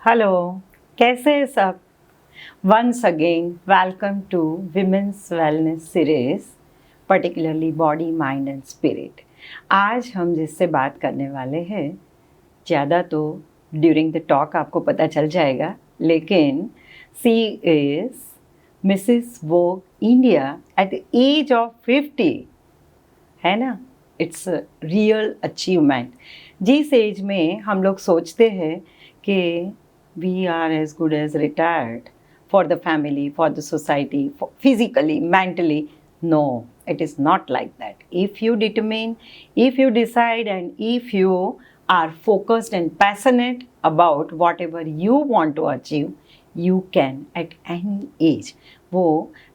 Hello, कैसे हैं सब? Once again welcome to women's wellness series, particularly body, mind and spirit. आज हम जिससे बात करने वाले हैं, ज़्यादा तो ड्यूरिंग द टॉक आपको पता चल जाएगा, लेकिन she is Mrs Vogue India at the age of 50, है ना? It's real achievement. जिस एज में हम लोग सोचते हैं कि we are as good as retired for the family, for the society, for physically, mentally. No, it is not like that. If you determine, if you decide, and if you are focused and passionate about whatever you want to achieve, you can at any age. वो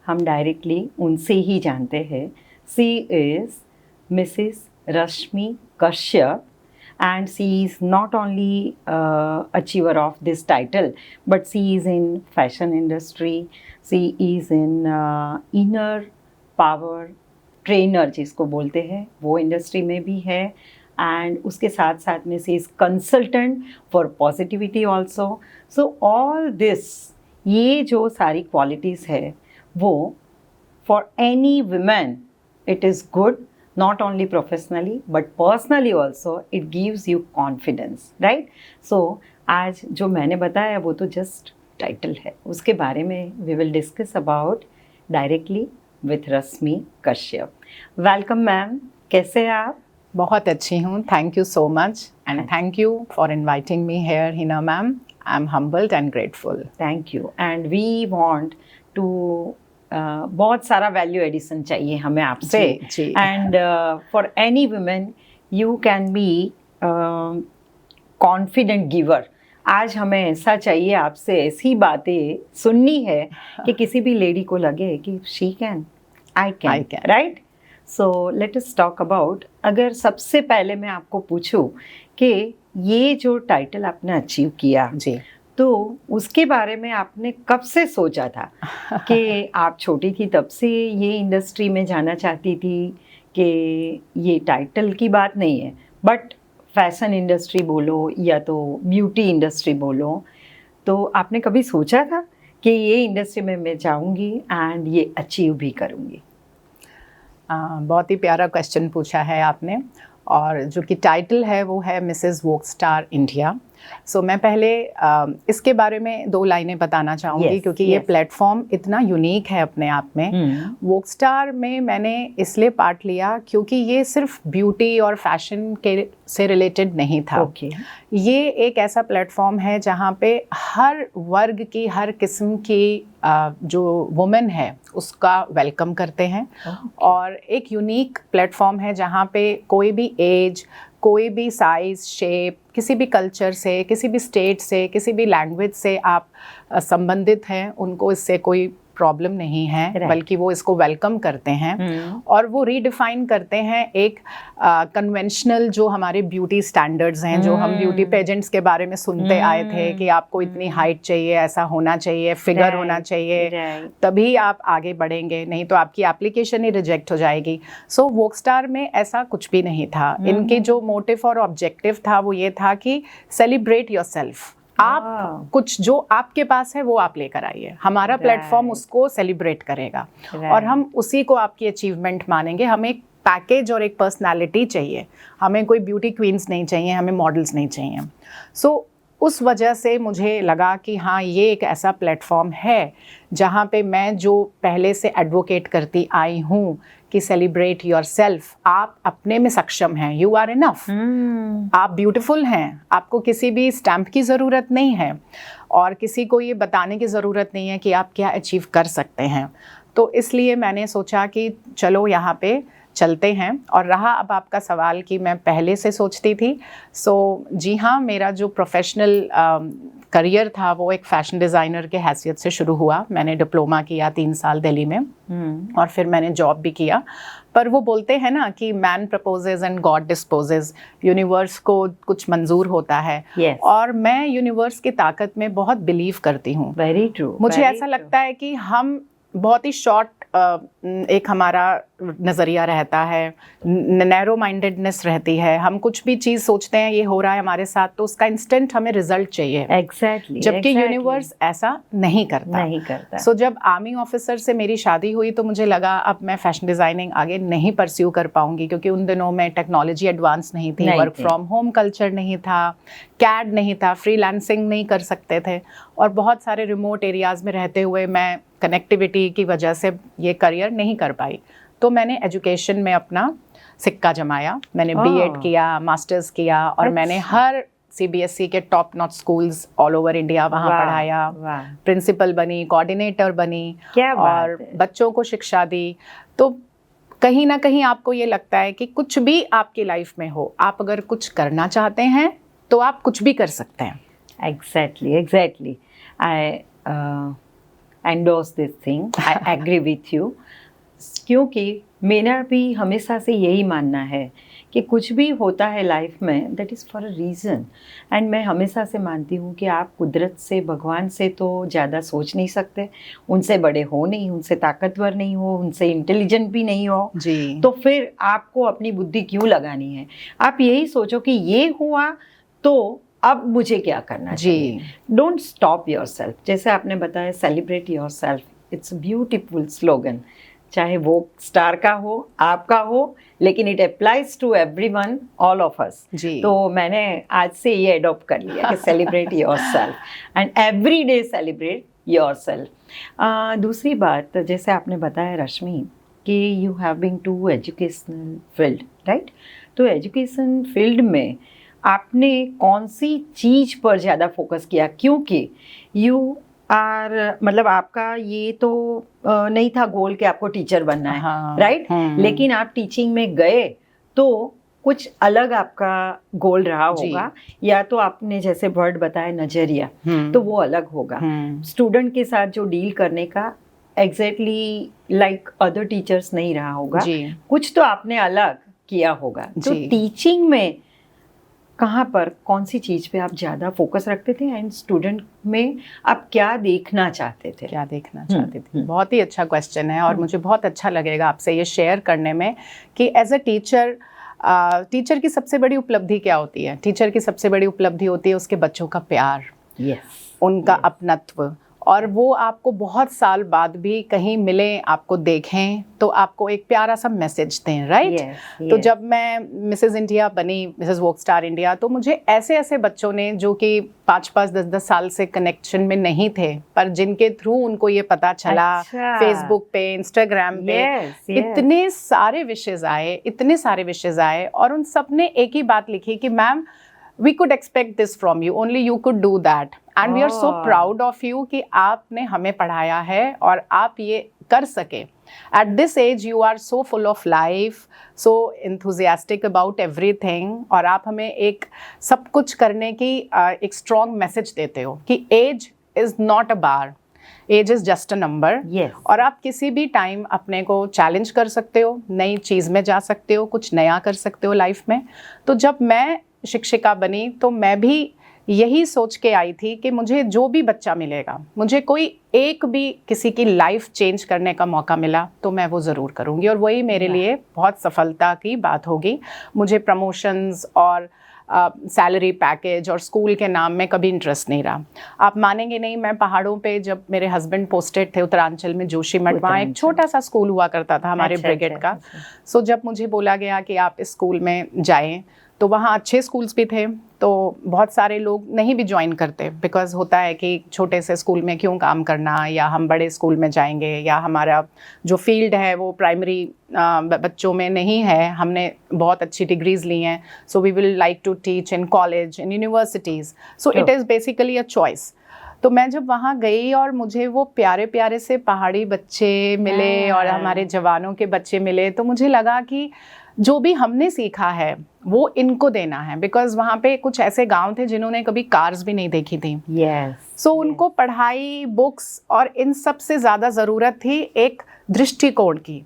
हम directly उनसे ही जानते हैं। She is Mrs. Rashmi Kashyap, and she is not only achiever of this title, but she is in fashion industry. She is in inner power trainer जिसको बोलते हैं, वो industry में भी है। एंड उसके साथ साथ में she is consultant for positivity also. So all this, ये जो सारी qualities है, वो for any women it is good. Not only professionally but personally also it gives you confidence, right? So आज जो मैंने बताया वो तो just title है, उसके बारे में we will discuss about directly with Rashmi Kashyap. Welcome ma'am, कैसे हैं आप? बहुत अच्छी हूँ, thank you so much and thank you for inviting me here Heena ma'am. I am humbled and grateful. Thank you. And we want to बहुत सारा value addition चाहिए हमें आपसे। And for any women you can be confident giver. आज हमें ऐसा चाहिए, आपसे ऐसी बातें सुननी है कि किसी भी लेडी को लगे कि she can, I can, right? So let us talk about, अगर सबसे पहले मैं आपको पूछूं कि ये जो टाइटल आपने अचीव किया जी, तो उसके बारे में आपने कब से सोचा था? कि आप छोटी थी तब से ये इंडस्ट्री में जाना चाहती थी? कि ये टाइटल की बात नहीं है, बट फैशन इंडस्ट्री बोलो या तो ब्यूटी इंडस्ट्री बोलो, तो आपने कभी सोचा था कि ये इंडस्ट्री में मैं जाऊंगी एंड ये अचीव भी करूंगी? बहुत ही प्यारा क्वेश्चन पूछा है आपने। और जो कि टाइटल है वो है मिसेस वोग स्टार इंडिया। सो मैं पहले इसके बारे में 2 लाइनें बताना चाहूँगी, क्योंकि ये प्लेटफॉर्म इतना यूनिक है अपने आप में। वोग स्टार में मैंने इसलिए पार्ट लिया क्योंकि ये सिर्फ ब्यूटी और फैशन के से रिलेटेड नहीं था। ये एक ऐसा प्लेटफॉर्म है जहाँ पे हर वर्ग की, हर किस्म की जो वुमेन है उसका वेलकम करते हैं। और एक यूनिक प्लेटफॉर्म है जहाँ पे कोई भी एज, कोई भी साइज़, शेप, किसी भी कल्चर से, किसी भी स्टेट से, किसी भी लैंग्वेज से आप संबंधित हैं, उनको इससे कोई प्रॉब्लम नहीं है, बल्कि वो इसको वेलकम करते हैं। और वो रीडिफाइन करते हैं एक कन्वेंशनल जो हमारे ब्यूटी स्टैंडर्ड्स हैं, जो हम ब्यूटी पेजेंट्स के बारे में सुनते आए थे कि आपको इतनी हाइट चाहिए, ऐसा होना चाहिए, फिगर होना चाहिए, तभी आप आगे बढ़ेंगे, नहीं तो आपकी एप्लीकेशन ही रिजेक्ट हो जाएगी। सो वोग स्टार में ऐसा कुछ भी नहीं था। इनके जो मोटिव और ऑब्जेक्टिव था वो ये था कि सेलिब्रेट योरसेल्फ। आप कुछ जो आपके पास है वो आप लेकर आइए, हमारा प्लेटफॉर्म उसको सेलिब्रेट करेगा और हम उसी को आपकी अचीवमेंट मानेंगे। हमें एक पैकेज और एक पर्सनालिटी चाहिए, हमें कोई ब्यूटी क्वींस नहीं चाहिए, हमें मॉडल्स नहीं चाहिए। सो उस वजह से मुझे लगा कि हाँ, ये एक ऐसा प्लेटफॉर्म है जहाँ पे मैं जो पहले से एडवोकेट करती आई हूँ कि सेलिब्रेट योरसेल्फ, आप अपने में सक्षम हैं, यू आर इनफ, आप ब्यूटीफुल हैं, आपको किसी भी स्टैम्प की ज़रूरत नहीं है और किसी को ये बताने की ज़रूरत नहीं है कि आप क्या अचीव कर सकते हैं। तो इसलिए मैंने सोचा कि चलो यहाँ पे चलते हैं। और रहा अब आपका सवाल कि मैं पहले से सोचती थी, सो जी हाँ, मेरा जो प्रोफेशनल करियर था वो एक फ़ैशन डिज़ाइनर के हैसियत से शुरू हुआ। मैंने डिप्लोमा किया 3 साल दिल्ली में और फिर मैंने जॉब भी किया। पर वो बोलते हैं ना कि man proposes and God disposes, universe को कुछ मंजूर होता है। और मैं यूनिवर्स की ताकत में बहुत बिलीव करती हूँ। Very true. मुझे ऐसा लगता है कि हम बहुत ही शॉर्ट एक हमारा नज़रिया रहता है, नैरो माइंडेडनेस रहती है। हम कुछ भी चीज़ सोचते हैं ये हो रहा है हमारे साथ, तो उसका इंस्टेंट हमें रिजल्ट चाहिए। एग्जैक्टली, जबकि यूनिवर्स ऐसा नहीं करता। सो जब आर्मी ऑफिसर से मेरी शादी हुई तो मुझे लगा अब मैं फैशन डिज़ाइनिंग आगे नहीं परस्यू कर पाऊंगी, क्योंकि उन दिनों में टेक्नोलॉजी एडवांस नहीं थी, वर्क फ्रॉम होम कल्चर नहीं था, कैड नहीं था, फ्रीलांसिंग नहीं कर सकते थे, और बहुत सारे रिमोट एरियाज़ में रहते हुए मैं कनेक्टिविटी की वजह से ये करियर नहीं कर पाई। तो मैंने एजुकेशन में अपना सिक्का जमाया, मैंने बीएड किया, मास्टर्स किया, और मैंने हर सीबीएसई के top notch schools all over India वहाँ पढ़ाया, प्रिंसिपल बनी, कोऑर्डिनेटर बनी, और बच्चों को शिक्षा दी। तो कहीं ना कहीं आपको ये लगता है कि कुछ भी आपकी लाइफ में हो, आप अगर कुछ करना चाहते हैं तो आप कुछ भी कर सकते हैं। Exactly I endorse this thing. I agree with you. क्योंकि मेरा भी हमेशा से यही मानना है कि कुछ भी होता है लाइफ में that is for a reason. And मैं हमेशा से मानती हूँ कि आप कुदरत से, भगवान से तो ज़्यादा सोच नहीं सकते, उनसे बड़े हो नहीं, उनसे ताकतवर नहीं हो, उनसे इंटेलिजेंट भी नहीं हो जी। तो फिर आपको अपनी बुद्धि क्यों लगानी है? आप यही सोचो कि ये हुआ तो अब मुझे क्या करना चाहिए। डोंट स्टॉप योर सेल्फ, जैसे आपने बताया celebrate your self, it's beautiful slogan, चाहे वो स्टार का हो, आपका हो, लेकिन it applies to everyone, all of us. तो मैंने आज से ये अडॉप्ट कर लिया कि celebrate your self and every day celebrate your self. दूसरी बात, जैसे आपने बताया रश्मि कि you have been to educational field, right? तो एजुकेशन फील्ड में आपने कौन सी चीज़ पर ज़्यादा फोकस किया? क्योंकि यू आर, मतलब आपका ये तो नहीं था गोल कि आपको टीचर बनना है, राइट? लेकिन आप टीचिंग में गए तो कुछ अलग आपका गोल रहा होगा, या तो आपने जैसे वर्ड बताया नजरिया, तो वो अलग होगा। स्टूडेंट के साथ जो डील करने का एग्जैक्टली लाइक अदर टीचर्स नहीं रहा होगा, कुछ तो आपने अलग किया होगा। तो टीचिंग में कहाँ पर, कौन सी चीज़ पे आप ज़्यादा फोकस रखते थे, एंड स्टूडेंट में आप क्या देखना चाहते थे? बहुत ही अच्छा क्वेश्चन है, और मुझे बहुत अच्छा लगेगा आपसे ये शेयर करने में कि एज अ टीचर की सबसे बड़ी उपलब्धि क्या होती है? टीचर की सबसे बड़ी उपलब्धि होती है उसके बच्चों का प्यार, उनका अपनत्व, और वो आपको बहुत साल बाद भी कहीं मिले, आपको देखें तो आपको एक प्यारा सा मैसेज दें, राइट? तो जब मैं मिसेस इंडिया बनी, मिसेस वोक स्टार इंडिया, तो मुझे ऐसे ऐसे बच्चों ने जो कि 5-5, 10-10 साल से कनेक्शन में नहीं थे, पर जिनके थ्रू उनको ये पता चला, फेसबुक पे, इंस्टाग्राम पे, इतने सारे विशेज आए, और उन सब ने एक ही बात लिखी कि ma'am, we could expect this from you, only you could do that, and we are so proud of you कि आपने हमें पढ़ाया है और आप ये कर सके। At this age you are so full of life, so enthusiastic about everything, और आप हमें एक सब कुछ करने की एक strong message देते हो कि age is not a bar, age is just a number. और आप किसी भी टाइम अपने को चैलेंज कर सकते हो, नई चीज़ में जा सकते हो, कुछ नया कर सकते हो लाइफ में। तो जब मैं शिक्षिका बनी तो मैं भी यही सोच के आई थी कि मुझे जो भी बच्चा मिलेगा, मुझे कोई एक भी किसी की लाइफ चेंज करने का मौका मिला तो मैं वो ज़रूर करूँगी, और वही मेरे लिए बहुत सफलता की बात होगी। मुझे प्रमोशंस और सैलरी पैकेज और स्कूल के नाम में कभी इंटरेस्ट नहीं रहा। आप मानेंगे नहीं, मैं पहाड़ों पे, जब मेरे हस्बैंड पोस्टेड थे उत्तरांचल में जोशीमठ, वहाँ एक छोटा सा स्कूल हुआ करता था हमारे ब्रिगेड का। सो जब मुझे बोला गया कि आप इस स्कूल में जाएं, तो वहाँ अच्छे स्कूल्स भी थे, तो बहुत सारे लोग नहीं भी ज्वाइन करते, बिकॉज होता है कि छोटे से स्कूल में क्यों काम करना, या हम बड़े स्कूल में जाएंगे, या हमारा जो फील्ड है वो प्राइमरी बच्चों में नहीं है, हमने बहुत अच्छी डिग्रीज ली हैं, so we will like to teach in college, in universities, so it is basically a choice. तो मैं जब वहाँ गई और मुझे वो प्यारे प्यारे से पहाड़ी बच्चे मिले और हमारे जवानों के बच्चे मिले, तो मुझे लगा कि जो भी हमने सीखा है वो इनको देना है, बिकॉज वहाँ पे कुछ ऐसे गांव थे जिन्होंने कभी कार्स भी नहीं देखी थी। सो उनको पढ़ाई, बुक्स और इन सब से ज़्यादा ज़रूरत थी एक दृष्टिकोण की,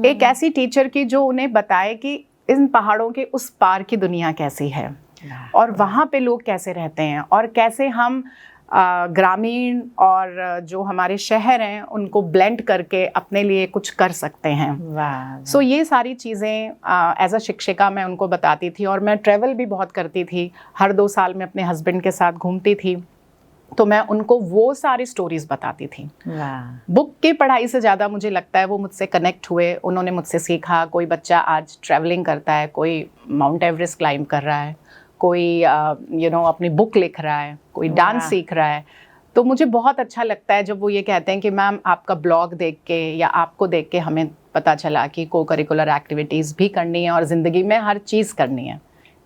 एक ऐसी टीचर की जो उन्हें बताए कि इन पहाड़ों के उस पार की दुनिया कैसी है, और वहाँ पे लोग कैसे रहते हैं, और कैसे हम ग्रामीण और जो हमारे शहर हैं उनको ब्लेंड करके अपने लिए कुछ कर सकते हैं। वाह। सो ये सारी चीज़ें एज अ शिक्षिका मैं उनको बताती थी, और मैं ट्रैवल भी बहुत करती थी, हर 2 साल में अपने हस्बैंड के साथ घूमती थी, तो मैं उनको वो सारी स्टोरीज बताती थी। वाह। बुक की पढ़ाई से ज़्यादा मुझे लगता है वो मुझसे कनेक्ट हुए, उन्होंने मुझसे सीखा। कोई बच्चा आज ट्रैवलिंग करता है, कोई माउंट एवरेस्ट क्लाइंब कर रहा है, कोई अपनी बुक लिख रहा है, कोई डांस वाह। सीख रहा है। तो मुझे बहुत अच्छा लगता है जब वो ये कहते हैं कि मैम आपका ब्लॉग देख के या आपको देख के हमें पता चला कि को करिकुलर एक्टिविटीज़ भी करनी है और ज़िंदगी में हर चीज़ करनी है।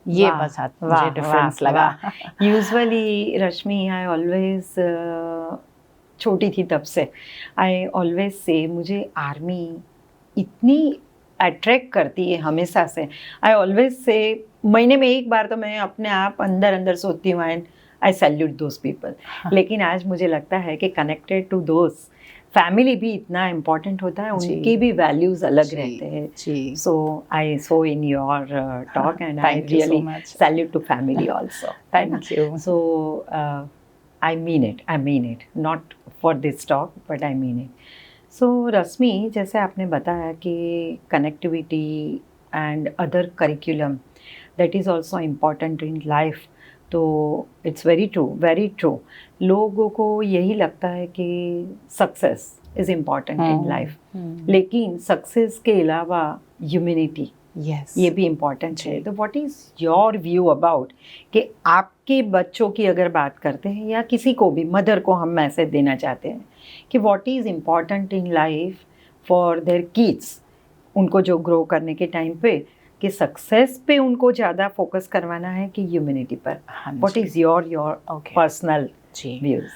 ये वाह, बस मुझे वाह, डिफरेंस वाह, लगा। यूजुअली रश्मि, आई ऑलवेज, छोटी थी तब से आई ऑलवेज से मुझे आर्मी इतनी अट्रैक्ट करती है हमेशा से। आई ऑलवेज से महीने में एक बार तो मैं अपने आप अंदर अंदर सोचती हूँ and I salute those people. लेकिन आज मुझे लगता है कि कनेक्टेड टू दोज फैमिली भी इतना इम्पोर्टेंट होता है, जी। उनके भी वैल्यूज अलग जी, रहते हैं। जी। So I saw in your talk and I Thank you so really much. salute to family also. Thank you. So I mean it. I mean it. Not for this talk, but I mean it. So रश्मि, जैसे आपने बताया कि connectivity and other curriculum that is also important in life. तो it's very true. लोगों को यही लगता है कि success is important in life, लेकिन सक्सेस के अलावा ह्यूमैनिटी ये भी इम्पॉर्टेंट है। तो what is your view about कि आपके बच्चों की अगर बात करते हैं या किसी को भी, मदर को हम मैसेज देना चाहते हैं कि what is important in life for their kids, उनको जो ग्रो करने के टाइम पे, कि सक्सेस पे उनको ज़्यादा फोकस करवाना है कि ह्यूमैनिटी पर? What is your personal views?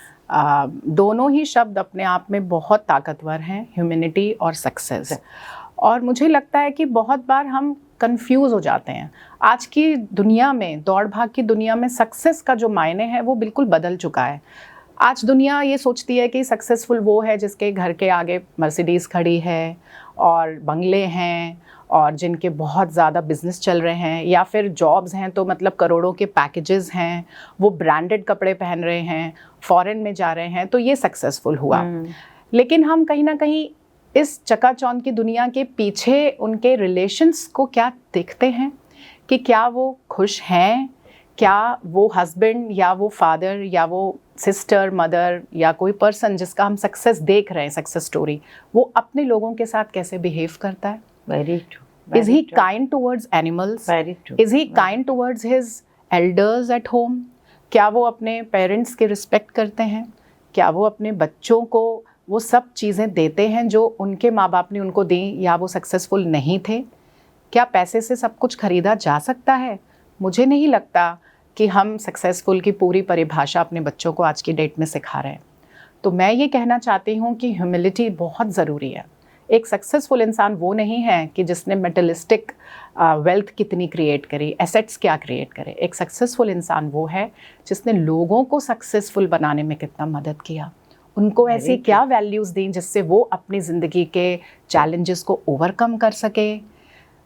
दोनों ही शब्द अपने आप में बहुत ताकतवर हैं, ह्यूमैनिटी और सक्सेस। और मुझे लगता है कि बहुत बार हम कंफ्यूज हो जाते हैं। आज की दुनिया में, दौड़ भाग की दुनिया में, सक्सेस का जो मायने है वो बिल्कुल बदल चुका है। आज दुनिया ये सोचती है कि सक्सेसफुल वो है जिसके घर के आगे मर्सिडीज़ खड़ी है और बंगले हैं और जिनके बहुत ज़्यादा बिजनेस चल रहे हैं, या फिर जॉब्स हैं तो मतलब करोड़ों के पैकेजेस हैं, वो ब्रांडेड कपड़े पहन रहे हैं, फॉरेन में जा रहे हैं, तो ये सक्सेसफुल हुआ। लेकिन हम कहीं ना कहीं इस चकाचौंध की दुनिया के पीछे उनके रिलेशंस को क्या देखते हैं कि क्या वो खुश हैं, क्या वो हस्बैंड या वो फादर या वो सिस्टर, मदर या कोई पर्सन जिसका हम सक्सेस देख रहे हैं, सक्सेस स्टोरी, वो अपने लोगों के साथ कैसे बिहेव करता है। Very true. Is he kind towards animals? Very true. Is he kind towards his elders at home? क्या वो अपने पेरेंट्स की रिस्पेक्ट करते हैं? क्या वो अपने बच्चों को वो सब चीज़ें देते हैं जो उनके माँ बाप ने उनको दी, या वो सक्सेसफुल नहीं थे? क्या पैसे से सब कुछ खरीदा जा सकता है? मुझे नहीं लगता कि हम सक्सेसफुल की पूरी परिभाषा अपने बच्चों को आज की डेट में सिखा रहे हैं। तो मैं ये कहना चाहती हूँ कि ह्यूमिलिटी बहुत ज़रूरी है। एक सक्सेसफुल इंसान वो नहीं है कि जिसने मेटलिस्टिक वेल्थ कितनी क्रिएट करी, एसेट्स क्या क्रिएट करे। एक सक्सेसफुल इंसान वो है जिसने लोगों को सक्सेसफुल बनाने में कितना मदद किया, उनको ऐसी क्या वैल्यूज़ दी जिससे वो अपनी ज़िंदगी के चैलेंजेस को ओवरकम कर सके,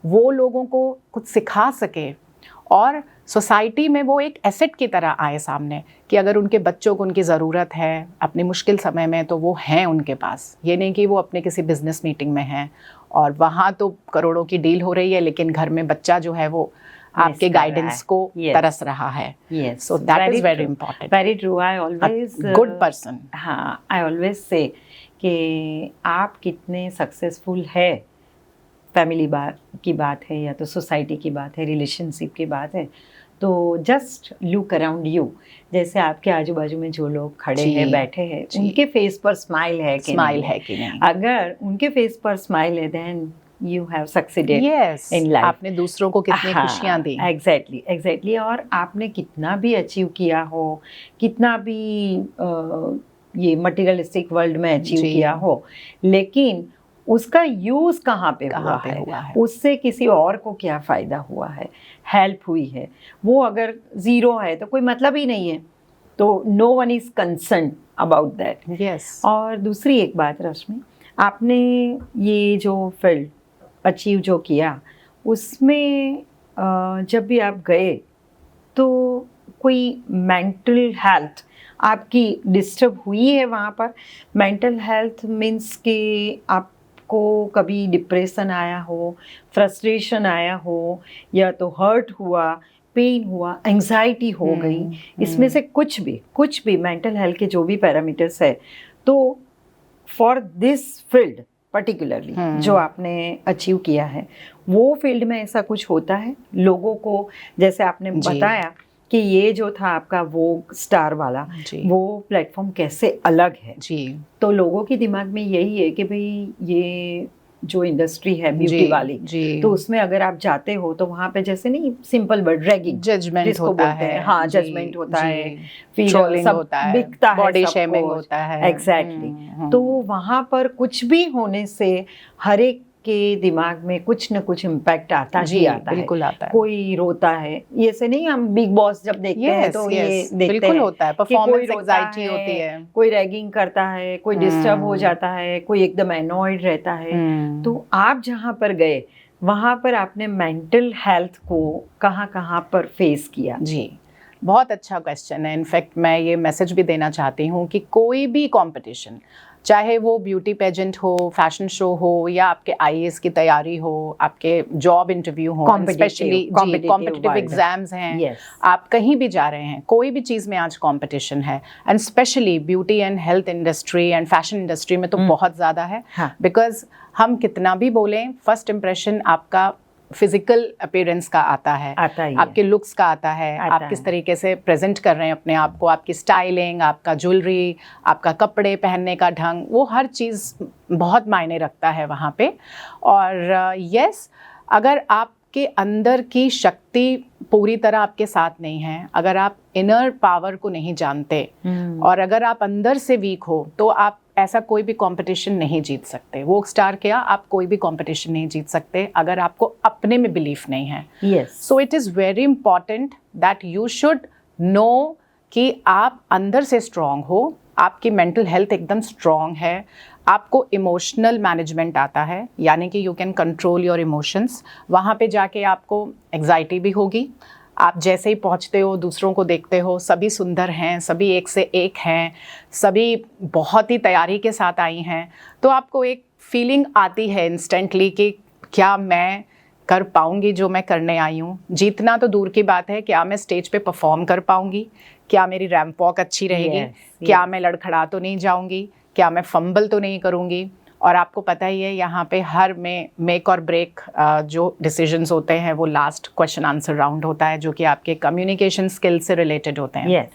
वो लोगों को कुछ सिखा सके, और सोसाइटी में वो एक एसेट की तरह आए सामने कि अगर उनके बच्चों को उनकी ज़रूरत है अपने मुश्किल समय में तो वो हैं उनके पास। ये नहीं कि वो अपने किसी बिजनेस मीटिंग में हैं और वहाँ तो करोड़ों की डील हो रही है, लेकिन घर में बच्चा जो है वो आपके गाइडेंस को तरस रहा है। So that is very important. Very true. I always good person. हाँ, आई ऑलवेज से कि आप कितने सक्सेसफुल है, फैमिली की बात है या तो सोसाइटी की बात है, रिलेशनशिप की बात है, तो जस्ट लुक अराउंड यू। जैसे आपके आजू बाजू में जो लोग खड़े हैं, बैठे हैं, उनके फेस पर स्माइल है कि नहीं? अगर उनके फेस पर स्माइल है then you have succeeded in life. आपने दूसरों को कितनी खुशियां दी। एग्जैक्टली। और आपने कितना भी अचीव किया हो, कितना भी ये मटेरियलिस्टिक वर्ल्ड में अचीव किया हो, लेकिन उसका यूज़ कहाँ पे हुआ है, उससे किसी और को क्या फ़ायदा हुआ है, हेल्प हुई है, वो अगर ज़ीरो है तो कोई मतलब ही नहीं है। तो no one is concern about that. Yes. और दूसरी एक बात रश्मि, आपने ये जो फील्ड अचीव जो किया, उसमें जब भी आप गए तो कोई मेंटल हेल्थ आपकी डिस्टर्ब हुई है वहाँ पर? मेंटल हेल्थ मीन्स कि आपको कभी डिप्रेशन आया हो, फ्रस्ट्रेशन आया हो, या तो हर्ट हुआ, पेन हुआ, एंजाइटी हो गई, इसमें से कुछ भी मेंटल हेल्थ के जो भी पैरामीटर्स है, तो फॉर दिस फील्ड पर्टिकुलरली जो आपने अचीव किया है, वो फील्ड में ऐसा कुछ होता है लोगों को? जैसे आपने बताया कि ये जो था आपका वो स्टार वाला, वो प्लेटफॉर्म कैसे अलग है जी, तो लोगों के दिमाग में यही है कि भाई ये जो इंडस्ट्री है ब्यूटी वाली जी, तो उसमें अगर आप जाते हो तो वहाँ पे जैसे नहीं सिंपल वर्ड रैगिंग, जजमेंट होता है, हाँ जजमेंट होता है, फिर ट्रोलिंग होता है, बिकता है, बॉडी शेमिंग होता है, एग्जैक्टली। तो वहाँ पर कुछ भी होने से हर एक के दिमाग में कुछ न कुछ इम्पैक्ट आता ही आता है, बिल्कुल आता है। कोई रोता है, ये से नहीं, हम बिग बॉस जब देखते हैं तो ये देखते बिल्कुल हैं होता है, परफॉर्मेंस एंजाइटी होती है, कोई रैगिंग करता है, कोई डिस्टर्ब हो जाता है, कोई एकदम एनॉयड रहता है। तो आप जहाँ पर गए वहाँ पर आपने मेंटल हेल्थ को कहाँ पर फेस किया? जी, बहुत अच्छा क्वेश्चन है। इनफैक्ट मैं ये मैसेज भी देना चाहती हूँ कि कोई भी कंपटीशन, चाहे वो ब्यूटी पेजेंट हो, फैशन शो हो, या आपके आईएएस की तैयारी हो, आपके जॉब इंटरव्यू हो, स्पेशली कॉम्पिटिटिव एग्जाम्स हैं, आप कहीं भी जा रहे हैं, कोई भी चीज़ में आज कंपटीशन है, and specially beauty and health industry and fashion industry में तो बहुत ज़्यादा है। बिकॉज हम कितना भी बोलें, फर्स्ट इम्प्रेशन आपका फिजिकल अपीयरेंस का आता है आपके लुक्स का आता है, आप किस तरीके से प्रेजेंट कर रहे हैं अपने आप को, आपकी स्टाइलिंग, आपका ज्वेलरी, आपका कपड़े पहनने का ढंग, वो हर चीज़ बहुत मायने रखता है वहाँ पे। और यस, अगर आपके अंदर की शक्ति पूरी तरह आपके साथ नहीं है, अगर आप इनर पावर को नहीं जानते, और अगर आप अंदर से वीक हो, तो आप ऐसा कोई भी कंपटीशन नहीं जीत सकते। वो स्टार क्या, आप कोई भी कंपटीशन नहीं जीत सकते अगर आपको अपने में बिलीफ नहीं है। सो it is very important that you should know कि आप अंदर से स्ट्रांग हो, आपकी मेंटल हेल्थ एकदम स्ट्रांग है, आपको इमोशनल मैनेजमेंट आता है, यानी कि you can control your emotions. वहाँ पे जाके आपको एग्जाइटी भी होगी, आप जैसे ही पहुँचते हो, दूसरों को देखते हो, सभी सुंदर हैं, सभी एक से एक हैं, सभी बहुत ही तैयारी के साथ आई हैं, तो आपको एक फीलिंग आती है इंस्टेंटली कि क्या मैं कर पाऊँगी जो मैं करने आई हूँ। जीतना तो दूर की बात है, क्या मैं स्टेज पे परफॉर्म कर पाऊँगी, क्या मेरी रैंप वॉक अच्छी रहेगी, क्या मैं लड़खड़ा तो नहीं जाऊँगी, क्या मैं फंबल तो नहीं करूँगी। और आपको पता ही है यहाँ पे हर में मेक और ब्रेक जो डिसीजंस होते हैं वो लास्ट क्वेश्चन आंसर राउंड होता है, जो कि आपके कम्युनिकेशन स्किल से रिलेटेड होते हैं।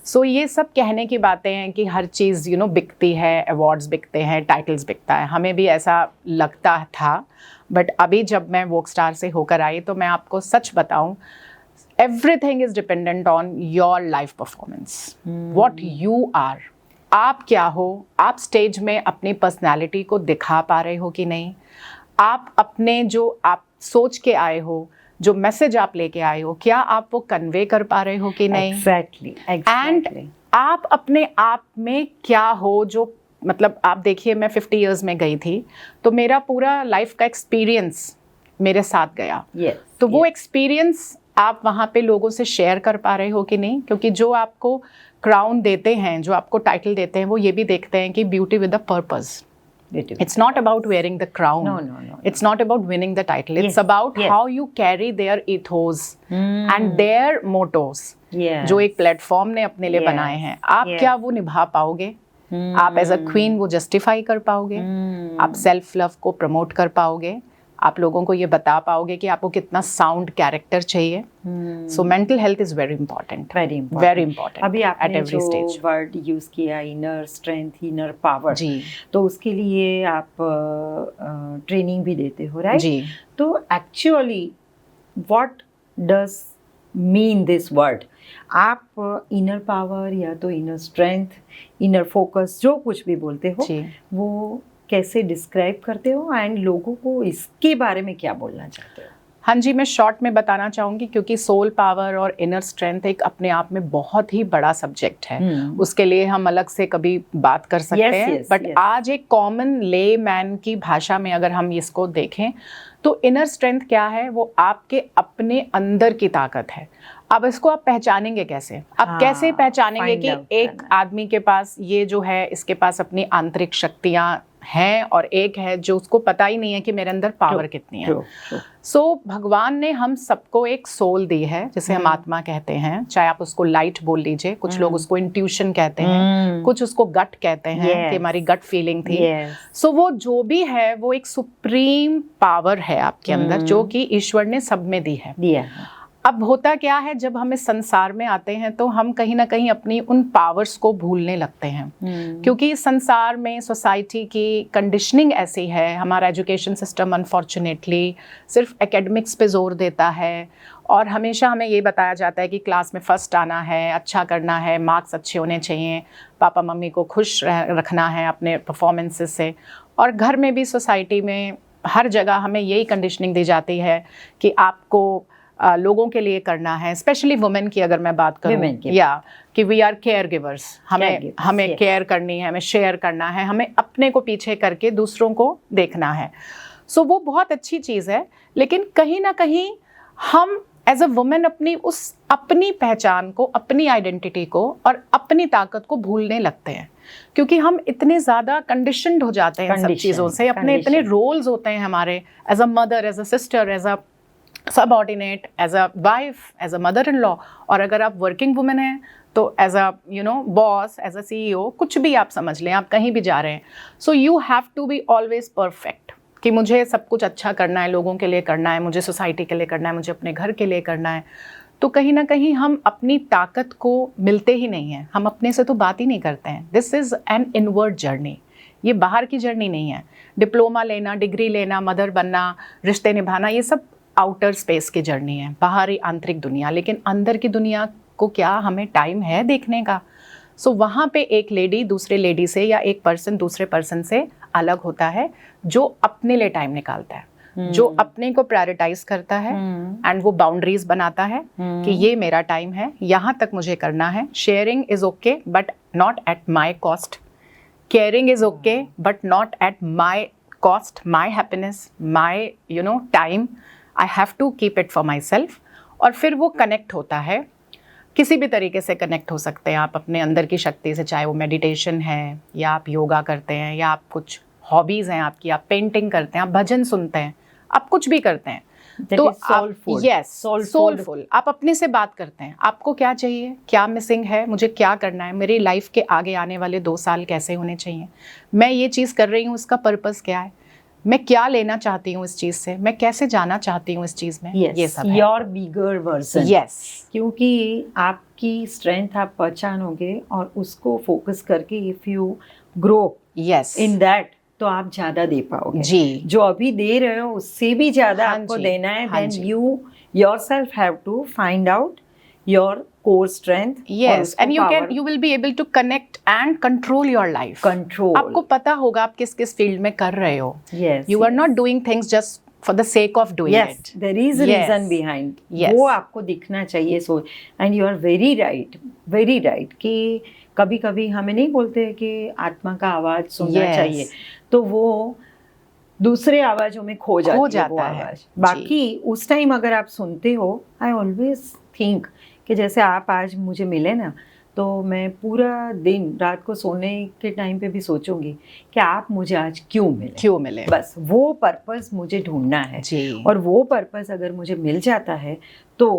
सो ये सब कहने की बातें हैं कि हर चीज़ बिकती है, अवार्ड्स बिकते हैं, टाइटल्स बिकता है, हमें भी ऐसा लगता था। बट अभी जब मैं वोक स्टार से होकर आई तो मैं आपको सच बताऊँ, everything is dependent on your life performance, what you are. आप क्या हो, आप स्टेज में अपनी पर्सनालिटी को दिखा पा रहे हो कि नहीं, आप अपने जो आप सोच के आए हो, जो मैसेज आप लेके आए हो, क्या आप वो कन्वे कर पा रहे हो कि नहीं। एग्जैक्टली। एंड आप अपने आप में क्या हो, जो मतलब आप देखिए, मैं 50 इयर्स में गई थी, तो मेरा पूरा लाइफ का एक्सपीरियंस मेरे साथ गया। तो वो एक्सपीरियंस आप वहाँ पे लोगों से शेयर कर पा रहे हो कि नहीं, क्योंकि जो आपको क्राउन देते हैं, जो आपको टाइटल देते हैं, वो ये भी देखते हैं कि beauty with a purpose. It's not about wearing the crown. No. It's not about winning the title. It's about how you carry their ethos and their mottos, जो एक प्लेटफॉर्म ने अपने लिए बनाए हैं। आप क्या वो निभा पाओगे? आप एज अ क्वीन वो जस्टिफाई कर पाओगे? आप सेल्फ लव को प्रमोट कर पाओगे? आप लोगों को ये बता पाओगे कि आपको कितना साउंड कैरेक्टर चाहिए? So mental health is very important, very important. अभी आपने जो वर्ड यूज किया, इनर स्ट्रेंथ, इनर पावर, जी, तो उसके लिए आप ट्रेनिंग भी देते हो, राइट? जी। तो actually what does mean this word? आप इनर पावर या तो इनर स्ट्रेंथ, इनर फोकस, जो कुछ भी बोलते हो, वो कैसे डिस्क्राइब करते हो, एंड लोगों को इसके बारे में क्या बोलना चाहते हो? हाँ जी, मैं शॉर्ट में बताना चाहूँगी, क्योंकि सोल पावर और इनर स्ट्रेंथ एक अपने आप में बहुत ही बड़ा सब्जेक्ट है। उसके लिए हम अलग से कभी बात कर सकते हैं। बट आज एक कॉमन ले मैन की भाषा में अगर हम इसको देखें, तो इनर स्ट्रेंथ क्या है? वो आपके अपने अंदर की ताकत है, अब इसको आप पहचानेंगे कैसे? आप हाँ, कैसे पहचानेंगे find कि out एक करना है। आदमी के पास ये जो है, इसके पास अपनी आंतरिक शक्तियां हैं और एक है जो उसको पता ही नहीं है कि मेरे अंदर पावर कितनी है। True. सो भगवान ने हम सबको एक सोल दी है, जिसे हम आत्मा कहते हैं, चाहे आप उसको लाइट बोल लीजिए, कुछ लोग उसको इंट्यूशन कहते हैं, कुछ उसको गट कहते हैं कि हमारी गट फीलिंग थी। सो वो जो भी है वो एक सुप्रीम पावर है आपके अंदर, जो कि ईश्वर ने सब में दी है। दिया। अब होता क्या है, जब हम इस संसार में आते हैं तो हम कहीं ना कहीं अपनी उन पावर्स को भूलने लगते हैं, क्योंकि इस संसार में सोसाइटी की कंडीशनिंग ऐसी है, हमारा एजुकेशन सिस्टम अनफॉर्चुनेटली सिर्फ एकेडमिक्स पे जोर देता है और हमेशा हमें ये बताया जाता है कि क्लास में फर्स्ट आना है, अच्छा करना है, मार्क्स अच्छे होने चाहिए, पापा मम्मी को खुश रखना है अपने परफॉर्मेंसेस से। और घर में भी, सोसाइटी में, हर जगह हमें यही कंडीशनिंग दी जाती है कि आपको लोगों के लिए करना है, स्पेशली वुमेन की अगर मैं बात करूं, या कि वी आर केयर गिवर्स, हमें केयर करनी है, हमें शेयर करना है, हमें अपने को पीछे करके दूसरों को देखना है। सो वो बहुत अच्छी चीज़ है, लेकिन कहीं ना कहीं हम एज अ वुमेन अपनी पहचान को, अपनी आइडेंटिटी को और अपनी ताकत को भूलने लगते हैं, क्योंकि हम इतने ज़्यादा कंडीशनड हो जाते हैं सब चीज़ों से। अपने इतने रोल्स होते हैं हमारे, as a mother, as a sister, as a subordinate, as a wife, as a mother in law, और अगर आप वर्किंग वुमेन हैं तो as a boss, as a CEO, कुछ भी आप समझ लें, आप कहीं भी जा रहे हैं। So you have to be always perfect, कि मुझे सब कुछ अच्छा करना है, लोगों के लिए करना है, मुझे सोसाइटी के लिए करना है, मुझे अपने घर के लिए करना है। तो कहीं ना कहीं हम अपनी ताकत को मिलते ही नहीं हैं, हम अपने से तो बात ही नहीं करते हैं। This is an inward journey, ये बाहर की जर्नी नहीं है। डिप्लोमा लेना, डिग्री लेना, मदर बनना, रिश्ते निभाना, ये सब आउटर स्पेस की जर्नी है, बाहरी आंतरिक दुनिया। लेकिन अंदर की दुनिया को क्या हमें टाइम है देखने का? सो वहाँ पे एक लेडी दूसरे लेडी से, या एक पर्सन दूसरे पर्सन से अलग होता है, जो अपने लिए टाइम निकालता है, जो अपने को प्रायोरिटाइज करता है, एंड वो बाउंड्रीज बनाता है कि ये मेरा टाइम है, यहाँ तक मुझे करना है। Sharing is okay but not at my cost, caring is okay but not at my cost, my happiness, my time, I have to keep it for my self. और फिर वो कनेक्ट होता है, किसी भी तरीके से कनेक्ट हो सकते हैं आप अपने अंदर की शक्ति से, चाहे वो मेडिटेशन है, या आप योगा करते हैं, या आप कुछ हॉबीज़ हैं आपकी, आप पेंटिंग करते हैं, आप भजन सुनते हैं, आप कुछ भी करते हैं। तो सोलफुल आप अपने से बात करते हैं, आपको क्या चाहिए, क्या मिसिंग है, मुझे क्या करना है, मेरी लाइफ के आगे आने वाले 2 साल कैसे होने चाहिए, मैं ये चीज़ कर रही हूँ, इसका पर्पस क्या है, मैं क्या लेना चाहती हूँ इस चीज़ से, मैं कैसे जाना चाहती हूँ इस चीज़ में। ये सब है योर बिगर वर्जन। यस, क्योंकि आपकी स्ट्रेंथ आप पहचानोगे और उसको फोकस करके if you grow in that, तो आप ज़्यादा दे पाओगे जी। जो अभी दे रहे हो उससे भी ज़्यादा आपको देना है। Then you yourself have to find out your core strength. Yes, and you will be able to connect and control your life. Control. आपको पता होगा आप किस किस फील्ड में कर रहे हो. Yes. You are not doing things just for the sake of doing it. Yes, there is a reason behind. Yes. वो आपको दिखना चाहिए. So, and you are very right कि कभी कभी हमें नहीं बोलते कि आत्मा का आवाज सुनना चाहिए, तो वो दूसरे आवाजों में खो जाती है वो आवाज। बाकी उस टाइम अगर आप सुनते हो, आई ऑलवेज थिंक कि जैसे आप आज मुझे मिले ना, तो मैं पूरा दिन रात को सोने के टाइम पे भी सोचूंगी कि आप मुझे आज क्यों मिले। बस वो पर्पस मुझे ढूंढना है जी। और वो पर्पस अगर मुझे मिल जाता है तो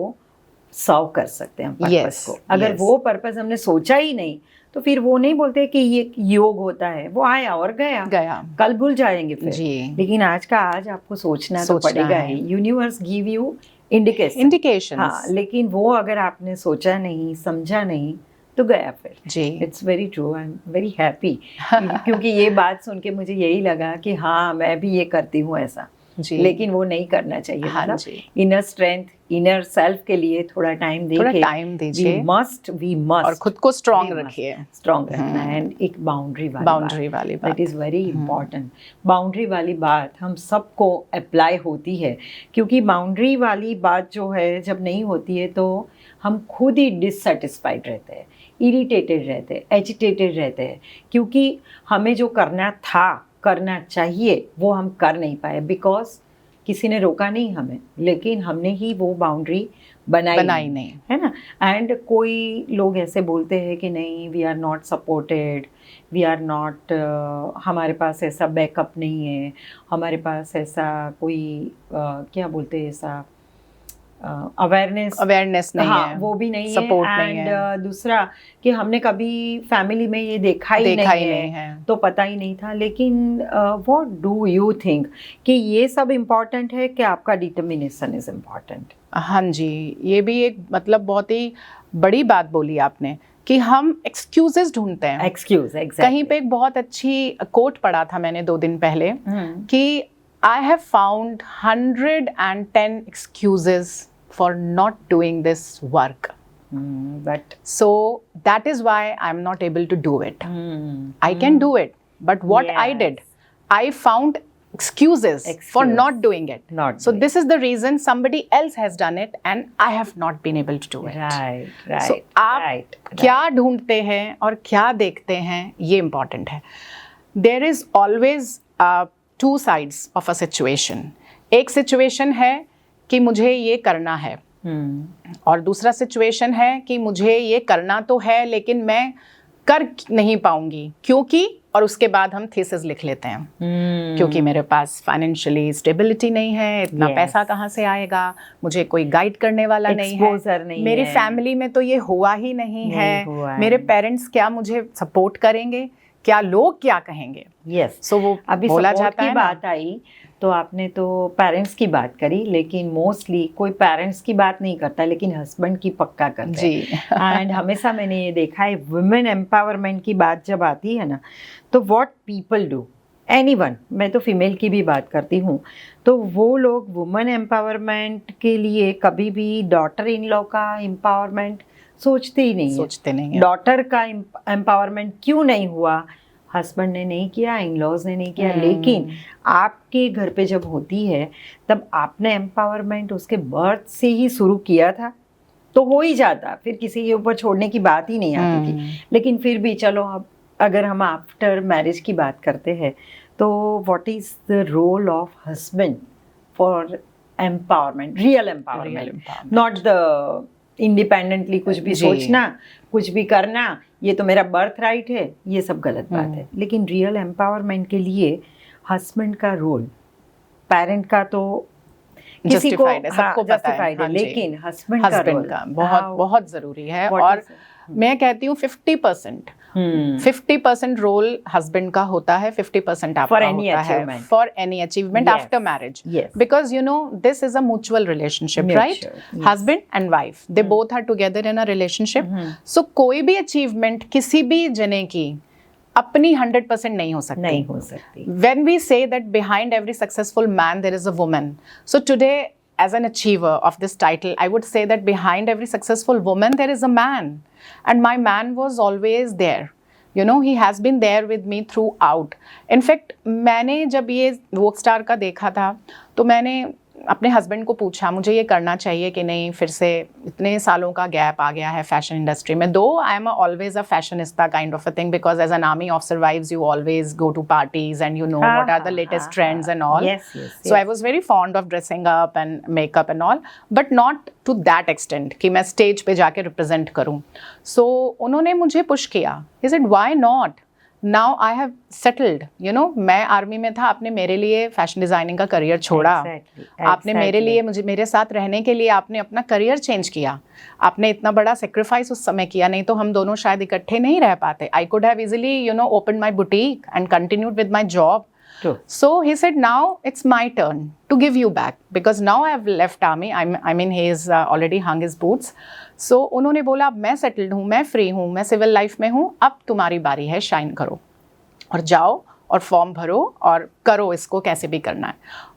सर्व कर सकते हैं हम पर्पस को। अगर वो पर्पस हमने सोचा ही नहीं, तो फिर वो नहीं बोलते कि ये योग होता है, वो आया और गया, कल भूल जाएंगे फिर जी। लेकिन आज का आज आपको सोचना तो पड़ेगा ही। यूनिवर्स गिव यू इंडिकेशन, हाँ, लेकिन वो अगर आपने सोचा नहीं, समझा नहीं, तो गया फिर जी। It's very true, I am very happy क्योंकि ये बात सुन के मुझे यही लगा कि हाँ मैं भी ये करती हूँ ऐसा जी। लेकिन वो नहीं करना चाहिए। हाँ मतलब इनर स्ट्रेंथ, इनर सेल्फ के लिए थोड़ा टाइम दीजिए, वी मस्ट और खुद को स्ट्रॉन्ग रखना है। एंड एक बाउंड्री वाली बात, that is very important. Boundary वाली बात हम सबको अप्लाई होती है, क्योंकि बाउंड्री वाली बात जो है जब नहीं होती है तो हम खुद ही डिससेटिस्फाइड रहते हैं, इरिटेटेड रहते हैं, एजिटेटेड रहते हैं, क्योंकि हमें जो करना चाहिए वो हम कर नहीं पाए, बिकॉज किसी ने रोका नहीं हमें, लेकिन हमने ही वो बाउंड्री बनाई नहीं। है ना। एंड कोई लोग ऐसे बोलते हैं कि नहीं, we are not supported, we are not, हमारे पास ऐसा बैकअप नहीं है, हमारे पास ऐसा कोई क्या बोलते हैं, ऐसा अवेयरनेस नहीं हाँ, है, वो भी नहीं है। सपोर्ट नहीं एंड है, दूसरा कि हमने कभी फैमिली में ये देखा ही नहीं है, तो पता ही नहीं था। लेकिन व्हाट डू यू थिंक कि ये सब इम्पोर्टेंट है कि आपका डिटर्मिनेशन इज इम्पोर्टेंट? हाँ जी, ये भी एक मतलब बहुत ही बड़ी बात बोली आपने कि हम एक्सक्यूजेस ढूंढते हैं। Excuse, exactly. कहीं पे एक बहुत अच्छी कोट पढ़ा था मैंने 2 दिन पहले कि I have found 110 excuses for not doing this work. But So that is why I'm not able to do it. I can do it, but what I Yes. did, I found excuses for not doing it. So this is the reason somebody else has done it and I have not been able to do it. right, So आप क्या ढूंढते हैं और क्या देखते हैं, ये important है. There is always two sides of a situation. एक situation है कि मुझे ये करना है, और दूसरा सिचुएशन है कि मुझे ये करना तो है लेकिन मैं कर नहीं पाऊंगी क्योंकि, और उसके बाद हम थीसिस लिख लेते हैं क्योंकि मेरे पास फाइनेंशियली स्टेबिलिटी नहीं है, इतना पैसा कहाँ से आएगा, मुझे कोई गाइड करने वाला नहीं है, मेरी फैमिली में तो ये हुआ ही नहीं है, मेरे पेरेंट्स क्या मुझे सपोर्ट करेंगे, क्या लोग क्या कहेंगे। सो वो अभी बोला सपोर्ट जाता की है बात आई तो आपने तो पेरेंट्स की बात करी, लेकिन मोस्टली कोई पेरेंट्स की बात नहीं करता, लेकिन हस्बैंड की पक्का करता है। एंड हमेशा मैंने ये देखा है, वुमेन एम्पावरमेंट की बात जब आती है ना, तो व्हाट पीपल डू, एनीवन, मैं तो फीमेल की भी बात करती हूँ, तो वो लोग वुमेन एम्पावरमेंट के लिए कभी भी डॉटर इन लॉ का एम्पावरमेंट सोचते ही नहीं है। डॉटर का एम्पावरमेंट क्यों नहीं हुआ, हस्बैंड ने नहीं किया, इन लॉज ने नहीं किया, लेकिन आपके घर पे जब होती है तब आपने एम्पावरमेंट उसके बर्थ से ही शुरू किया था, तो हो ही जाता, फिर किसी के ऊपर छोड़ने की बात ही नहीं आती थी। लेकिन फिर भी चलो, अब अगर हम आफ्टर मैरिज की बात करते हैं तो what is the role of husband for empowerment, real empowerment, not the independently कुछ भी सोचना, कुछ भी करना, ये तो मेरा बर्थ राइट है, ये सब गलत बात है। लेकिन रियल एम्पावरमेंट के लिए हस्बैंड का रोल, पेरेंट का तो किसी को सबको जस्टिफाइड है, लेकिन हस्बैंड का बहुत बहुत जरूरी है। और मैं कहती हूँ 50% रोल हस्बैंड का होता है, 50% आपका होता है for any achievement after marriage, because you know this is a mutual relationship, right? Husband and wife, they both are together in a relationship. So कोई भी अचीवमेंट किसी भी जने की अपनी 100% नहीं हो सकती। When we say that behind every successful man there is a woman. So today, as an achiever of this title, I would say that behind every successful woman there is a man, and my man was always there. You know, he has been there with me throughout. In fact, मैंने जब ये वोक star का देखा था तो मैंने अपने husband को पूछा मुझे ये करना चाहिए कि नहीं, फिर से इतने सालों का गैप आ गया है फैशन इंडस्ट्री में। Though I am always a fashionista kind of a thing, because as an army officer wives you always go to parties and you know what are the latest trends and all. So I was very fond of dressing up and makeup and all, but not to that extent कि मैं stage पे जाके represent करूँ। सो उन्होंने मुझे push किया, he said why not, now I have settled, you know, मैं army में था, आपने मेरे लिए फैशन डिजाइनिंग का करियर छोड़ा, आपने मेरे लिए, मुझे मेरे साथ रहने के लिए आपने अपना करियर चेंज किया, आपने इतना बड़ा सेक्रीफाइस उस समय किया, नहीं तो हम दोनों शायद इकट्ठे नहीं रह पाते। I could have easily, you know, open my boutique and continued with my job. So he said, now it's my turn to give you back because now I have left army. I mean, he is already hung his boots. So उन्होंने बोला अब मैं settled हूँ, मैं free हूँ, मैं civil life में हूँ, अब तुम्हारी बारी है, शाइन करो और जाओ और फॉर्म भरो और करो इसको कैसे भी करना है।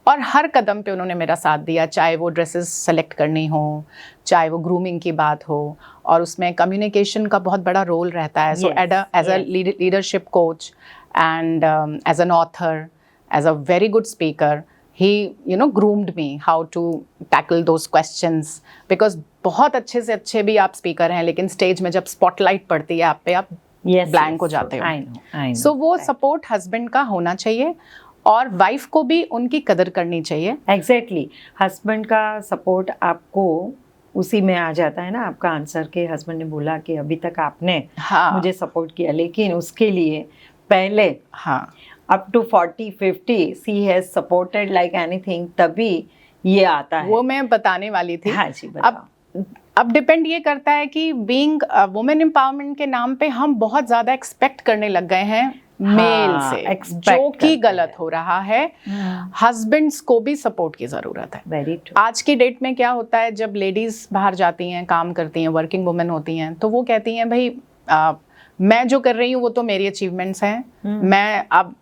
और हर कदम पे उन्होंने मेरा साथ दिया, चाहे वो ड्रेसेस सेलेक्ट करनी हो, चाहे वो ग्रूमिंग की बात हो, और उसमें कम्युनिकेशन का बहुत बड़ा रोल रहता है। So as a leadership coach and as an author, as a very good speaker, he, you know, groomed me how to tackle those questions, because बहुत अच्छे से अच्छे भी आप स्पीकर हैं, लेकिन स्टेज में जब स्पॉटलाइट पड़ती है आप पे, आप ब्लैंक हो जाते हो। सो वो सपोर्ट हस्बैंड का होना चाहिए। और वाइफ को भी उनकी कदर करनी चाहिए। एग्जैक्टली हस्बैंड का सपोर्ट आपको उसी में आ जाता है ना, आपका आंसर के हस्बैंड ने बोला कि अभी तक आपने हाँ मुझे सपोर्ट किया, लेकिन उसके लिए पहले हाँ up to 40-50 she has supported like anything, तभी ये आता है। वो मैं बताने वाली थी। हाँ जी, बताओ। अब डिपेंड ये करता है कि बीइंग वुमेन एम्पावरमेंट के नाम पे हम बहुत ज्यादा एक्सपेक्ट करने लग गए हैं मेल से, expect जो कि करते गलत हो रहा है। हस्बैंड्स को भी सपोर्ट की जरूरत है। Very true. आज की डेट में क्या होता है, जब लेडीज बाहर जाती हैं, काम करती हैं, वर्किंग वुमेन होती हैं, तो वो कहती हैं भाई मैं जो कर रही हूँ वो तो मेरी अचीवमेंट्स हैं, मैं अब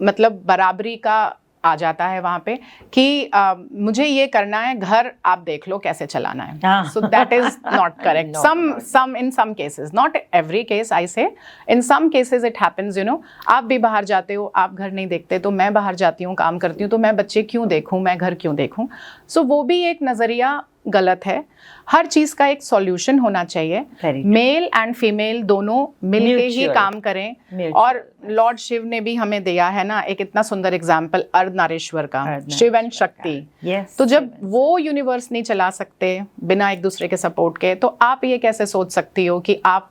मतलब बराबरी का आ जाता है वहाँ पे कि मुझे ये करना है, घर आप देख लो कैसे चलाना है। So that is not correct. Some in some cases, not every case I say, in some cases it happens, you know. आप भी बाहर जाते हो, आप घर नहीं देखते, तो मैं बाहर जाती हूँ, काम करती हूँ, तो मैं बच्चे क्यों देखूँ, मैं घर क्यों देखूँ। सो वो भी एक नज़रिया गलत है। हर चीज़ का एक सॉल्यूशन होना चाहिए। मेल एंड फीमेल दोनों मिलके ही काम करें। और लॉर्ड शिव ने भी हमें दिया है ना एक इतना सुंदर एग्जाम्पल अर्धनारीश्वर का, शिव एंड शक्ति। तो जब वो यूनिवर्स नहीं चला सकते बिना एक दूसरे के सपोर्ट के, तो आप ये कैसे सोच सकती हो कि आप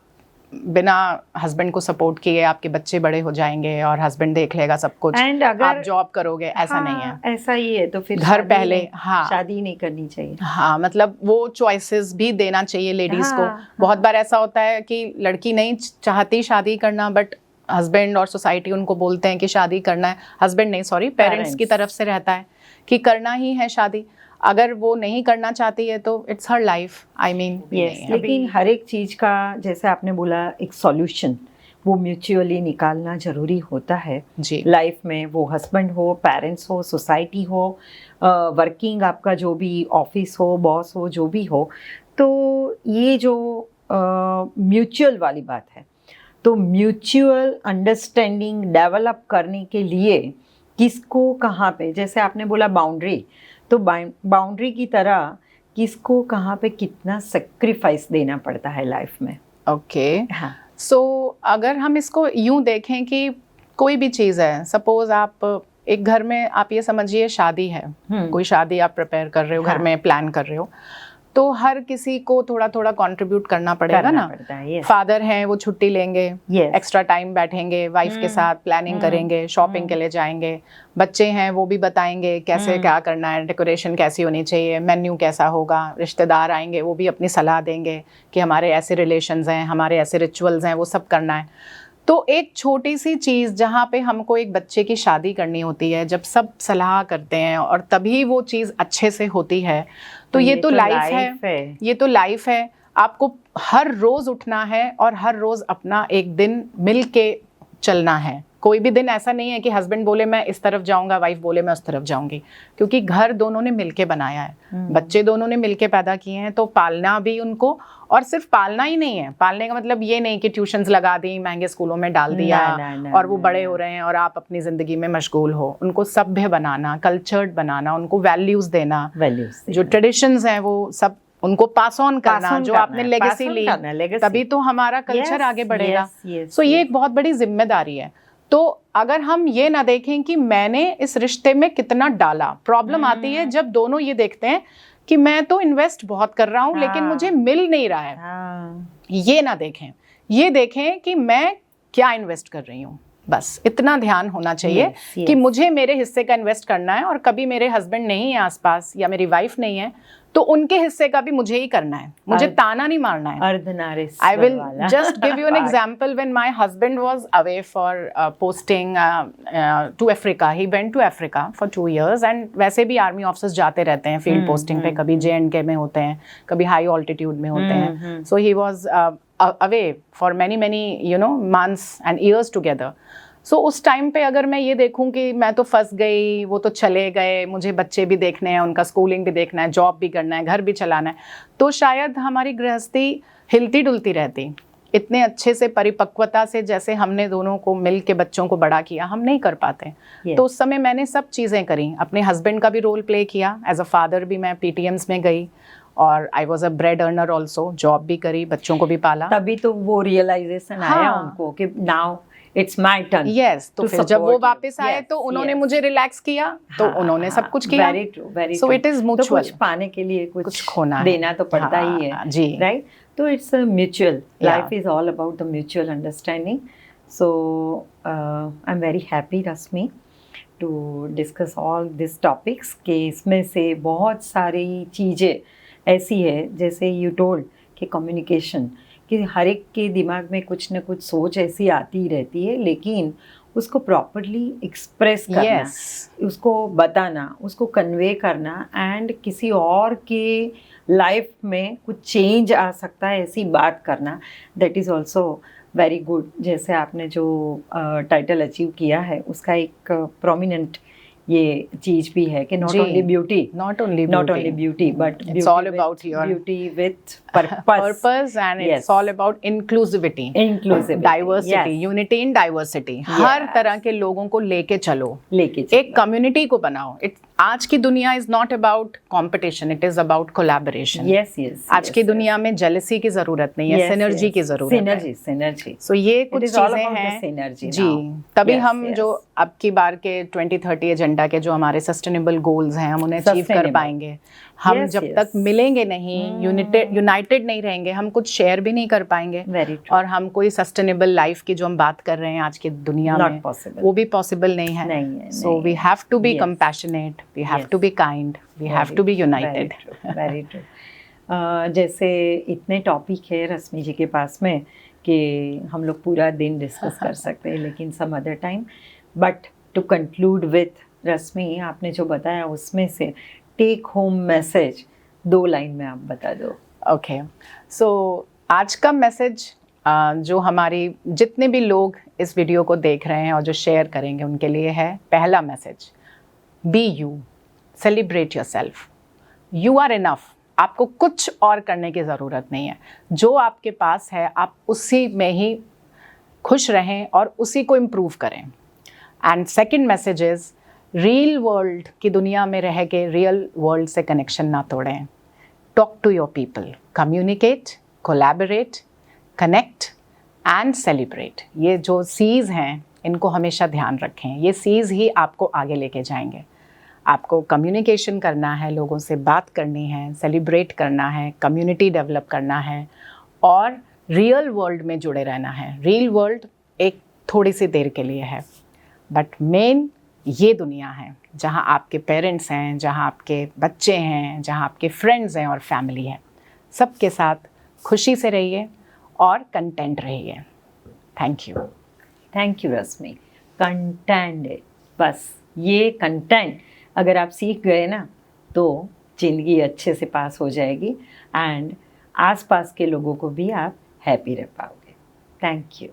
बिना हस्बैंड को सपोर्ट किए आपके बच्चे बड़े हो जाएंगे और हस्बैंड देख लेगा सब कुछ, एंड अगर आप जॉब करोगे? ऐसा नहीं है। ऐसा ही है तो फिर घर पहले शादी नहीं करनी चाहिए। हाँ, मतलब वो चॉइसेस भी देना चाहिए लेडीज को। बहुत बार ऐसा होता है कि लड़की नहीं चाहती शादी करना, बट हस्बैंड और सोसाइटी उनको बोलते हैं कि शादी करना है। हस्बैंड नहीं, सॉरी, पेरेंट्स की तरफ से रहता है कि करना ही है शादी। अगर वो नहीं करना चाहती है तो it's her life, I mean. लेकिन हर एक चीज़ का, जैसे आपने बोला, एक सॉल्यूशन वो म्यूचुअली निकालना ज़रूरी होता है जी लाइफ में। वो हस्बैंड हो, पेरेंट्स हो, सोसाइटी हो, वर्किंग आपका जो भी ऑफिस हो, बॉस हो, जो भी हो, तो ये जो म्यूचुअल वाली बात है, तो म्यूचुअल अंडरस्टैंडिंग डेवलप करने के लिए किसको कहाँ पे, जैसे आपने बोला बाउंड्री, तो बाउंड्री की तरह किसको कहाँ पे कितना सेक्रीफाइस देना पड़ता है लाइफ में। ओके, सो अगर हम इसको यूं देखें कि कोई भी चीज़ है, सपोज आप एक घर में, आप ये समझिए शादी है, कोई शादी आप प्रिपेयर कर रहे हो, घर में प्लान कर रहे हो, तो हर किसी को थोड़ा थोड़ा कंट्रीब्यूट करना पड़ेगा ना। फादर हैं, वो छुट्टी लेंगे, एक्स्ट्रा टाइम बैठेंगे, वाइफ के साथ प्लानिंग करेंगे, शॉपिंग के लिए जाएंगे। बच्चे हैं, वो भी बताएंगे कैसे क्या करना है, डेकोरेशन कैसी होनी चाहिए, मेन्यू कैसा होगा। रिश्तेदार आएंगे, वो भी अपनी सलाह देंगे कि हमारे ऐसे रिलेशंस हैं, हमारे ऐसे रिचुअल्स हैं, वो सब करना है। तो एक छोटी सी चीज़ जहाँ पे हमको एक बच्चे की शादी करनी होती है, जब सब सलाह करते हैं और तभी वो चीज़ अच्छे से होती है, तो ये तो लाइफ है। ये तो लाइफ है। आपको हर रोज़ उठना है और हर रोज़ अपना एक दिन मिल के चलना है। कोई भी दिन ऐसा नहीं है कि हस्बैंड बोले मैं इस तरफ जाऊंगा, वाइफ बोले मैं उस तरफ जाऊंगी, क्योंकि घर दोनों ने मिलके बनाया है, बच्चे दोनों ने मिलके पैदा किए हैं, तो पालना भी उनको। और सिर्फ पालना ही नहीं है, पालने का मतलब ये नहीं कि ट्यूशन्स लगा दी, महंगे स्कूलों में डाल दिया और वो बड़े हो रहे हैं और आप अपनी ज़िंदगी में मशगूल हो। उनको सभ्य बनाना, कल्चर्ड बनाना, उनको वैल्यूज़ देना, जो ट्रेडिशंस हैं वो सब उनको पास ऑन करना, जो आपने लेगेसी ली, तभी तो हमारा कल्चर आगे बढ़ेगा। सो ये एक बहुत बड़ी जिम्मेदारी है। तो अगर हम ये ना देखें कि मैंने इस रिश्ते में कितना डाला, प्रॉब्लम आती है जब दोनों ये देखते हैं कि मैं तो इन्वेस्ट बहुत कर रहा हूँ लेकिन मुझे मिल नहीं रहा है। ये ना देखें, ये देखें कि मैं क्या इन्वेस्ट कर रही हूँ। बस इतना ध्यान होना चाहिए कि मुझे मेरे हिस्से का इन्वेस्ट करना है, और कभी मेरे हस्बैंड नहीं है आसपास या मेरी वाइफ नहीं है तो उनके हिस्से का भी मुझे ही करना है, मुझे ताना नहीं मारना है। I will just give you an example. When my husband was away for posting to Africa, he went to Africa for 2 years, and वैसे भी आर्मी ऑफिसर्स जाते रहते हैं फील्ड पोस्टिंग पे, कभी J&K में होते हैं, कभी हाई ऑल्टीट्यूड में होते हैं। So he was away for many months and years together. सो उस टाइम पे अगर मैं ये देखूं कि मैं तो फंस गई, वो तो चले गए, मुझे बच्चे भी देखने हैं, उनका स्कूलिंग भी देखना है, जॉब भी करना है, घर भी चलाना है, तो शायद हमारी गृहस्थी हिलती डुलती रहती। इतने अच्छे से परिपक्वता से जैसे हमने दोनों को मिल के बच्चों को बड़ा किया, हम नहीं कर पाते। तो उस समय मैंने सब चीज़ें करी, अपने हस्बैंड का भी रोल प्ले किया, एज अ फादर भी मैं PTMs में गई, और I was a bread earner also, job भी करी, बच्चों को भी पाला। तभी तो वो रियलाइजेशन आया उनको कि now it's my turn. Yes, तो फिर जब वो वापस आए तो उन्होंने मुझे रिलैक्स किया, तो उन्होंने सब कुछ किया। Very true, very so it is mutual. कुछ पाने के लिए कुछ खोना देना तो पड़ता ही है जी, राइट। तो it's mutual, life is all about the mutual understanding. So I am very happy Rashmi to discuss all this topics कि इसमें से बहुत सारी चीज़ें ऐसी है, जैसे यू टोल्ड कि कम्युनिकेशन, कि हर एक के दिमाग में कुछ न कुछ सोच ऐसी आती ही रहती है, लेकिन उसको प्रॉपरली एक्सप्रेस करना, उसको बताना, उसको कन्वे करना, एंड किसी और के लाइफ में कुछ चेंज आ सकता है ऐसी बात करना, that is also very good. जैसे आपने जो टाइटल अचीव किया है उसका एक प्रोमिनेंट ये चीज भी है कि not only beauty but it's all about your beauty with purpose and it's all about inclusivity, diversity, unity in diversity. हर तरह के लोगों को लेके चलो, एक कम्युनिटी को बनाओ। आज की दुनिया is not about competition, it is about collaboration. Yes, आज की दुनिया में जेलसी की जरूरत नहीं है, सिनर्जी की जरूरत है। सिनर्जी। सो ये कुछ चीजें हैं जी, तभी हम जो अब की बार के 2030 एजेंडा के जो हमारे सस्टेनेबल गोल्स हैं, हम उन्हें अचीव कर पाएंगे। हम जब तक मिलेंगे नहीं, यूनाइटेड नहीं रहेंगे, हम कुछ शेयर भी नहीं कर पाएंगे, और हम कोई सस्टेनेबल लाइफ की जो हम बात कर रहे हैं आज की दुनिया में, वो भी पॉसिबल नहीं है। So we have to be compassionate, we have to be kind, we have to be united. Very true. जैसे इतने टॉपिक है रश्मि जी के पास में कि हम लोग पूरा दिन डिस्कस कर सकते हैं, लेकिन some other time. But to conclude with Rashmi, आपने जो बताया उसमें से टेक होम मैसेज 2 लाइन में आप बता दो। ओके, सो आज का मैसेज जो हमारी जितने भी लोग इस वीडियो को देख रहे हैं और जो शेयर करेंगे उनके लिए है, पहला message, be you, celebrate yourself, you are enough. आपको कुछ और करने की ज़रूरत नहीं है, जो आपके पास है आप उसी में ही खुश रहें और उसी को इम्प्रूव करें। And second message is, real world की दुनिया में रह के रियल वर्ल्ड से कनेक्शन ना तोड़ें। Talk to your people, communicate, collaborate, connect and celebrate. ये जो सीज़ हैं इनको हमेशा ध्यान रखें, ये सीज़ ही आपको आगे लेके जाएंगे। आपको कम्युनिकेशन करना है, लोगों से बात करनी है, सेलिब्रेट करना है, कम्युनिटी डेवलप करना है, और रियल वर्ल्ड में जुड़े रहना है। रियल वर्ल्ड एक थोड़ी सी देर के लिए है, बट मेन ये दुनिया है जहाँ आपके पेरेंट्स हैं, जहाँ आपके बच्चे हैं, जहाँ आपके फ्रेंड्स हैं और फैमिली है। सबके साथ खुशी से रहिए और कंटेंट रहिए। Thank you Rashmi. कंटेंट, बस ये कंटेंट अगर आप सीख गए ना तो ज़िंदगी अच्छे से पास हो जाएगी, एंड आसपास के लोगों को भी आप हैप्पी रह पाओगे। Thank you.